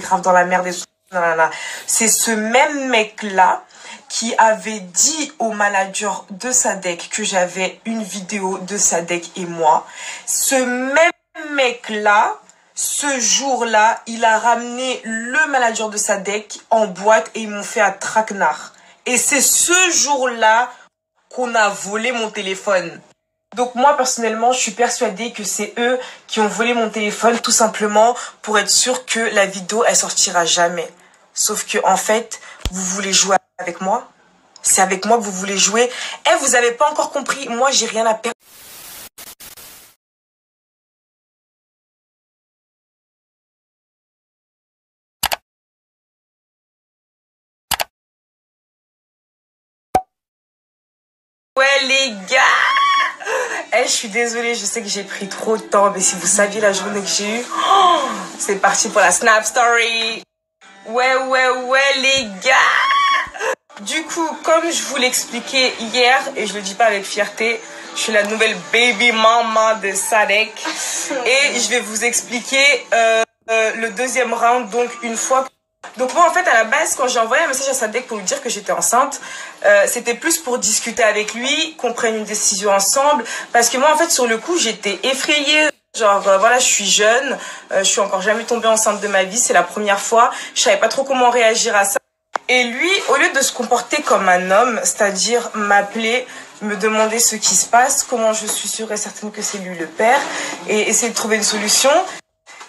grave dans la merde et tout. C'est ce même mec-là qui avait dit au manager de Sadek que j'avais une vidéo de Sadek et moi. Ce même mec-là, ce jour-là, il a ramené le manager de Sadek en boîte et ils m'ont fait un traquenard. Et c'est ce jour-là qu'on a volé mon téléphone. Donc moi, personnellement, je suis persuadée que c'est eux qui ont volé mon téléphone tout simplement pour être sûr que la vidéo, elle sortira jamais. Sauf que, en fait, vous voulez jouer avec moi? C'est avec moi que vous voulez jouer? Eh, vous avez pas encore compris. Moi, j'ai rien à perdre. Ouais, les gars! Eh, je suis désolée, je sais que j'ai pris trop de temps, mais si vous saviez la journée que j'ai eue, oh, c'est parti pour la Snap Story. Ouais, les gars! Du coup, comme je vous l'expliquais hier, et je le dis pas avec fierté, je suis la nouvelle baby mama de Sadek. Et je vais vous expliquer le deuxième round, donc une fois... Donc moi, en fait, à la base, quand j'ai envoyé un message à Sadek pour lui dire que j'étais enceinte, c'était plus pour discuter avec lui, qu'on prenne une décision ensemble. Parce que moi, en fait, sur le coup, j'étais effrayée. Genre, voilà, je suis jeune, je suis encore jamais tombée enceinte de ma vie, c'est la première fois. Je savais pas trop comment réagir à ça. Et lui, au lieu de se comporter comme un homme, c'est-à-dire m'appeler, me demander ce qui se passe, comment je suis sûre et certaine que c'est lui le père, et essayer de trouver une solution,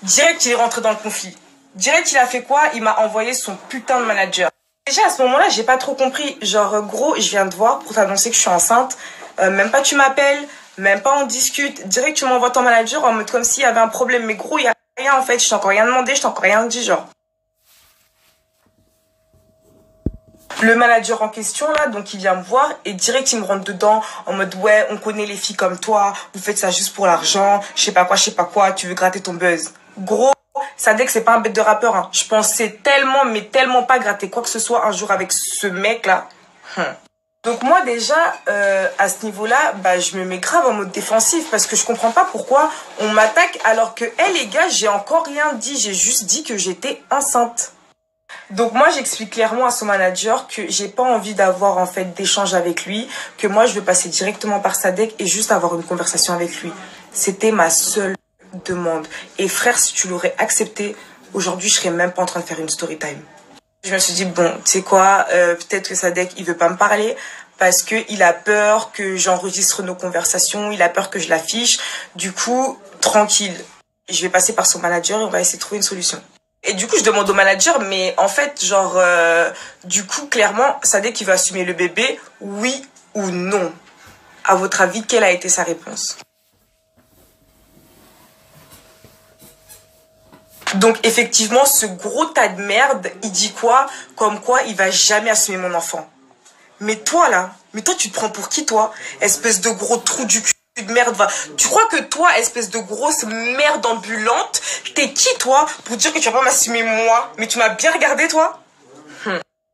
direct, il est rentré dans le conflit. Direct, il a fait quoi? Il m'a envoyé son putain de manager. Déjà, à ce moment-là, j'ai pas trop compris. Genre, gros, je viens te voir pour t'annoncer que je suis enceinte. Même pas tu m'appelles, même pas on discute. Direct, tu m'envoies ton manager en mode comme s'il y avait un problème. Mais gros, il y a rien en fait. Je t'ai encore rien demandé, je t'ai encore rien dit, genre. Le manager en question, là, donc il vient me voir et direct, il me rentre dedans en mode, ouais, on connaît les filles comme toi, vous faites ça juste pour l'argent, je sais pas quoi, tu veux gratter ton buzz. Gros, Sadek, c'est pas un bête de rappeur, hein. Je pensais tellement, mais tellement pas gratter quoi que ce soit un jour avec ce mec-là. Donc moi, déjà, à ce niveau-là, bah, je me mets grave en mode défensif parce que je comprends pas pourquoi on m'attaque alors que, hé, les gars, j'ai encore rien dit, j'ai juste dit que j'étais enceinte. Donc moi j'explique clairement à son manager que j'ai pas envie d'avoir en fait d'échange avec lui, que moi je veux passer directement par Sadek et juste avoir une conversation avec lui. C'était ma seule demande. Et frère, si tu l'aurais accepté, aujourd'hui je serais même pas en train de faire une story time. Je me suis dit bon, tu sais quoi, peut-être que Sadek il veut pas me parler parce que il a peur que j'enregistre nos conversations, il a peur que je l'affiche. Du coup, tranquille, je vais passer par son manager et on va essayer de trouver une solution. Et du coup, je demande au manager, mais en fait, genre, du coup, clairement, Sadek, il va assumer le bébé, oui ou non? À votre avis, quelle a été sa réponse? Donc, effectivement, ce gros tas de merde, il dit quoi? Comme quoi, il va jamais assumer mon enfant. Mais toi, là, mais toi, tu te prends pour qui, toi? Espèce de gros trou du cul. De merde, va. Tu crois que toi, espèce de grosse merde ambulante, t'es qui toi pour dire que tu vas pas m'assumer moi? Mais tu m'as bien regardé toi?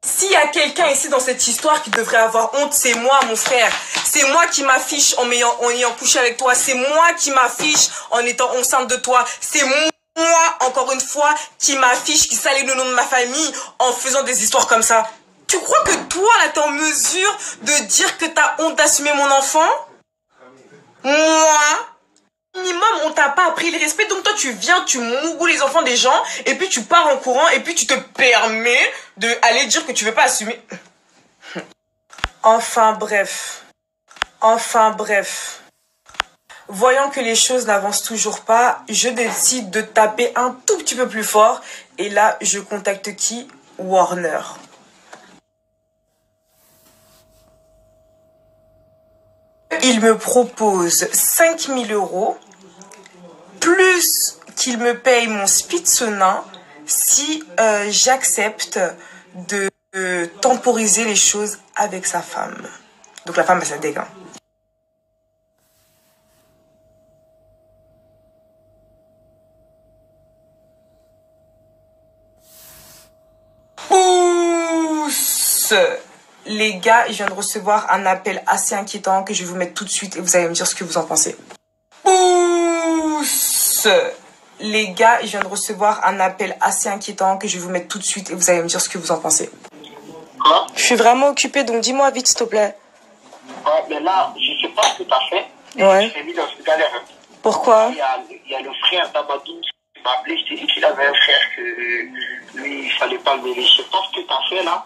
S'il y a quelqu'un ici dans cette histoire qui devrait avoir honte, c'est moi mon frère. C'est moi qui m'affiche en ayant couché avec toi. C'est moi qui m'affiche en étant enceinte de toi. C'est moi, encore une fois, qui m'affiche, qui salit le nom de ma famille en faisant des histoires comme ça. Tu crois que toi là t'es en mesure de dire que t'as honte d'assumer mon enfant? Moi, minimum, on t'a pas appris le respect, donc toi tu viens, tu mougoules les enfants des gens, et puis tu pars en courant, et puis tu te permets de aller dire que tu veux pas assumer. Enfin bref. Voyant que les choses n'avancent toujours pas, je décide de taper un tout petit peu plus fort, et là, je contacte qui? Warner. Il me propose 5 000 €, plus qu'il me paye mon spitzenin si j'accepte de temporiser les choses avec sa femme. Donc la femme, ça dégaine. Pousse! Les gars, je viens de recevoir un appel assez inquiétant que je vais vous mettre tout de suite et vous allez me dire ce que vous en pensez. Pousse! Les gars, je viens de recevoir un appel assez inquiétant que je vais vous mettre tout de suite et vous allez me dire ce que vous en pensez. Quoi? Je suis vraiment occupée, donc dis-moi vite, s'il te plaît. Ouais, mais là, je sais pas ce que t'as fait. Ouais. Je t'ai mis dans une galère. Hein. Pourquoi? Il y a le frère d'Amadou qui m'a appelé. Je t'ai dit qu'il avait un frère que lui, il fallait pas le mêler. Je sais pas ce que t'as fait là.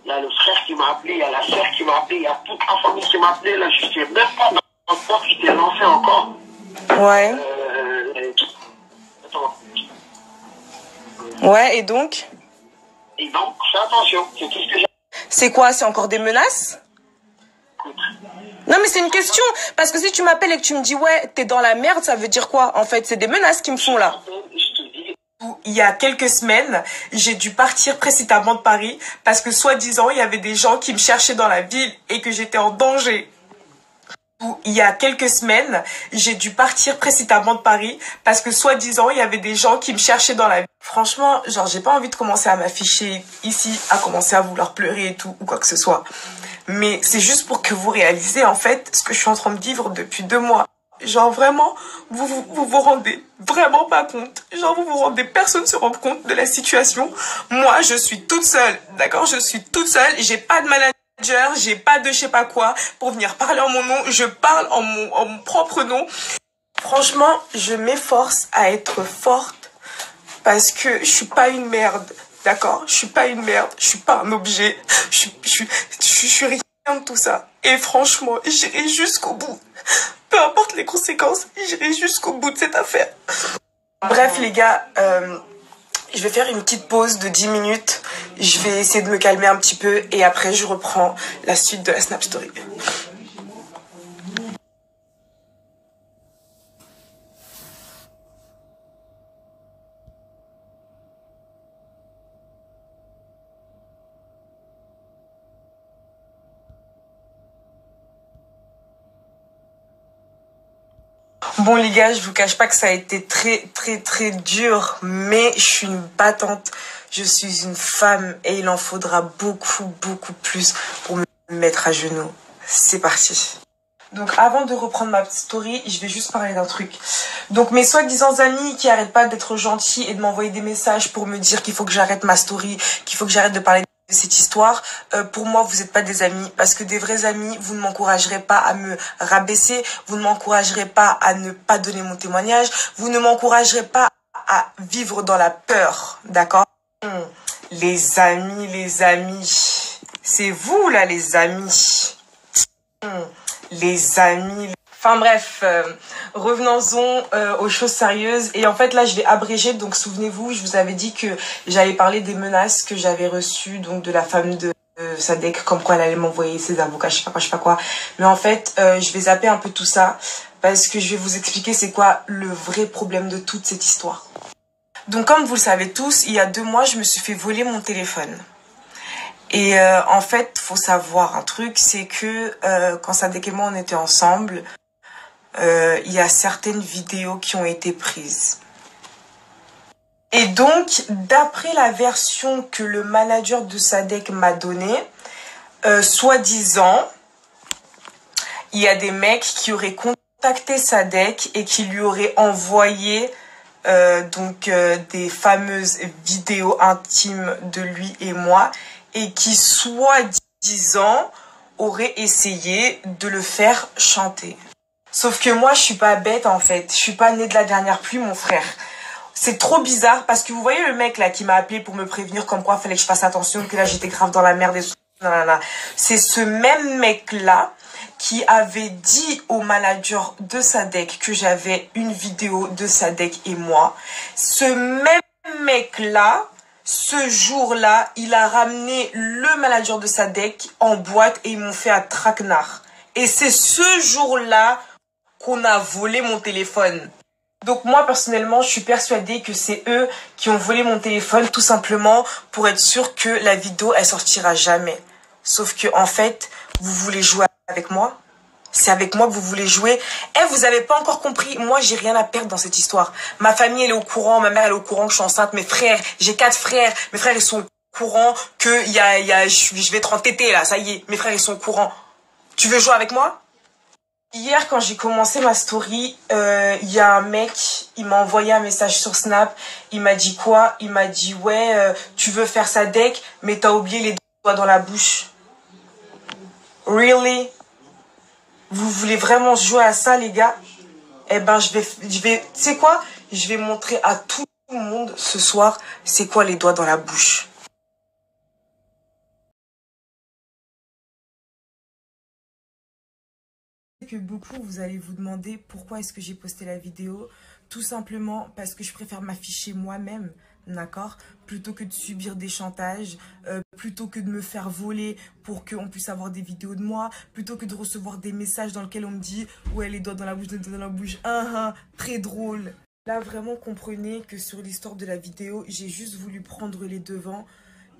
Il y a le frère qui m'a appelé, il y a la sœur qui m'a appelé, il y a toute la famille qui m'a appelé. Là, je sais même pas dans quoi tu t'es lancé encore. Ouais. Attends. Ouais, et donc? Et donc, fais attention. C'est tout ce que j'ai. C'est quoi? C'est encore des menaces? Écoute. Non, mais c'est une question. Parce que si tu m'appelles et que tu me dis, ouais, t'es dans la merde, ça veut dire quoi? En fait, c'est des menaces qui me font là. Je te dis. Il y a quelques semaines, j'ai dû partir précipitamment de Paris parce que soi-disant, il y avait des gens qui me cherchaient dans la ville et que j'étais en danger. Il y a quelques semaines, j'ai dû partir précipitamment de Paris parce que soi-disant, il y avait des gens qui me cherchaient dans la ville. Franchement, genre, j'ai pas envie de commencer à m'afficher ici, à commencer à vouloir pleurer et tout, ou quoi que ce soit. Mais c'est juste pour que vous réalisez, en fait, ce que je suis en train de vivre depuis 2 mois. Genre, vraiment, vous rendez vraiment pas compte. Genre, vous rendez, personne se rend compte de la situation. Moi, je suis toute seule, d'accord? Je suis toute seule, j'ai pas de manager, j'ai pas de je sais pas quoi pour venir parler en mon nom. Je parle en mon propre nom. Franchement, je m'efforce à être forte parce que je suis pas une merde, d'accord? Je suis pas une merde, je suis pas un objet, je suis rien de tout ça. Et franchement, j'irai jusqu'au bout. Peu importe les conséquences, j'irai jusqu'au bout de cette affaire. Bref, les gars, je vais faire une petite pause de 10 minutes. Je vais essayer de me calmer un petit peu et après, je reprends la suite de la Snap Story. Bon les gars, je vous cache pas que ça a été très dur, mais je suis une battante, je suis une femme et il en faudra beaucoup plus pour me mettre à genoux. C'est parti. Donc avant de reprendre ma petite story, je vais juste parler d'un truc. Donc mes soi-disant amis qui arrêtent pas d'être gentils et de m'envoyer des messages pour me dire qu'il faut que j'arrête ma story, qu'il faut que j'arrête de parler de cette histoire, pour moi vous n'êtes pas des amis, parce que des vrais amis, vous ne m'encouragerez pas à me rabaisser, vous ne m'encouragerez pas à ne pas donner mon témoignage, vous ne m'encouragerez pas à vivre dans la peur, d'accord? Les amis, c'est vous là les amis. Les amis. Enfin bref, revenons-en aux choses sérieuses. Et en fait là je vais abréger. Donc souvenez-vous, je vous avais dit que j'allais parler des menaces que j'avais reçues donc de la femme de Sadek, comme quoi elle allait m'envoyer ses avocats, je sais pas quoi. Mais en fait je vais zapper un peu tout ça parce que je vais vous expliquer c'est quoi le vrai problème de toute cette histoire. Donc comme vous le savez tous, il y a 2 mois je me suis fait voler mon téléphone. Et en fait, faut savoir un truc, c'est que quand Sadek et moi on était ensemble, il y a certaines vidéos qui ont été prises. Et donc, d'après la version que le manager de Sadek m'a donnée, soi-disant, il y a des mecs qui auraient contacté Sadek et qui lui auraient envoyé des fameuses vidéos intimes de lui et moi, et qui, soi-disant, aurait essayé de le faire chanter. Sauf que moi, je suis pas bête, en fait. Je suis pas née de la dernière pluie, mon frère. C'est trop bizarre, parce que vous voyez le mec, là, qui m'a appelé pour me prévenir comme quoi fallait que je fasse attention, que là, j'étais grave dans la merde et tout. C'est ce même mec-là qui avait dit au manager de Sadek que j'avais une vidéo de Sadek et moi. Ce même mec-là, ce jour-là, il a ramené le manager de Sadek en boîte et ils m'ont fait un traquenard. Et c'est ce jour-là qu'on a volé mon téléphone. Donc moi, personnellement, je suis persuadée que c'est eux qui ont volé mon téléphone tout simplement pour être sûr que la vidéo, elle sortira jamais. Sauf que, en fait, vous voulez jouer avec moi? C'est avec moi que vous voulez jouer. Eh, vous avez pas encore compris. Moi, j'ai rien à perdre dans cette histoire. Ma famille, elle est au courant. Ma mère, elle est au courant que je suis enceinte. Mes frères, j'ai 4 frères. Mes frères, ils sont au courant que je vais être en tété, là. Ça y est. Mes frères, ils sont au courant. Tu veux jouer avec moi? Hier, quand j'ai commencé ma story, il y a un mec, il m'a envoyé un message sur Snap. Il m'a dit quoi? Il m'a dit, ouais, tu veux faire sa deck, mais t'as oublié les doigts dans la bouche. Really? Vous voulez vraiment jouer à ça, les gars? Eh ben, tu sais quoi? Je vais montrer à tout le monde ce soir, c'est quoi les doigts dans la bouche. Que beaucoup vous allez vous demander pourquoi est-ce que j'ai posté la vidéo. Tout simplement parce que je préfère m'afficher moi-même, d'accord, plutôt que de subir des chantages, plutôt que de me faire voler pour qu'on puisse avoir des vidéos de moi, plutôt que de recevoir des messages dans lesquels on me dit ouais, les doigts dans la bouche, les doigts dans la bouche, très drôle. Là vraiment comprenez que sur l'histoire de la vidéo, j'ai juste voulu prendre les devants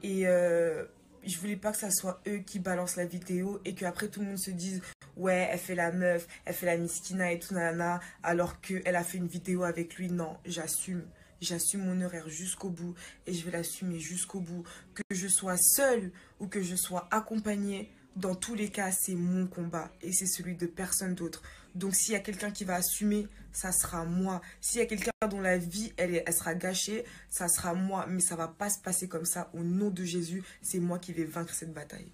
et je voulais pas que ça soit eux qui balancent la vidéo et qu'après tout le monde se dise ouais, elle fait la meuf, elle fait la miskina et tout nanana, alors qu'elle a fait une vidéo avec lui. Non, j'assume. J'assume mon horaire jusqu'au bout et je vais l'assumer jusqu'au bout. Que je sois seule ou que je sois accompagnée, dans tous les cas, c'est mon combat et c'est celui de personne d'autre. Donc s'il y a quelqu'un qui va assumer, ça sera moi. S'il y a quelqu'un dont la vie, elle sera gâchée, ça sera moi. Mais ça va pas se passer comme ça. Au nom de Jésus, c'est moi qui vais vaincre cette bataille.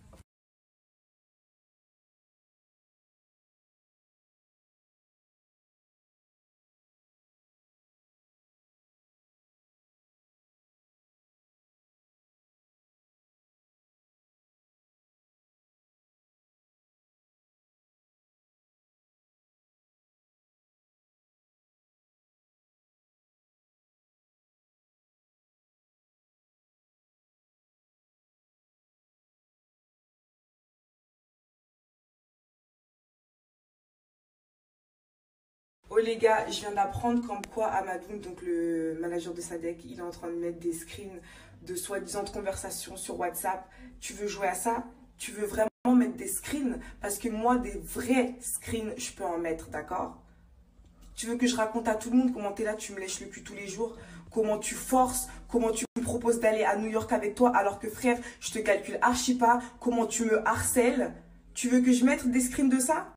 Oh les gars, je viens d'apprendre comme quoi Amadoun, donc le manager de Sadek, il est en train de mettre des screens de soi-disant conversations sur WhatsApp. Tu veux jouer à ça? Tu veux vraiment mettre des screens? Parce que moi, des vrais screens, je peux en mettre, d'accord? Tu veux que je raconte à tout le monde comment t'es là, tu me lèches le cul tous les jours? Comment tu forces? Comment tu me proposes d'aller à New York avec toi alors que frère, je te calcule archi pas? Comment tu me harcèles? Tu veux que je mette des screens de ça?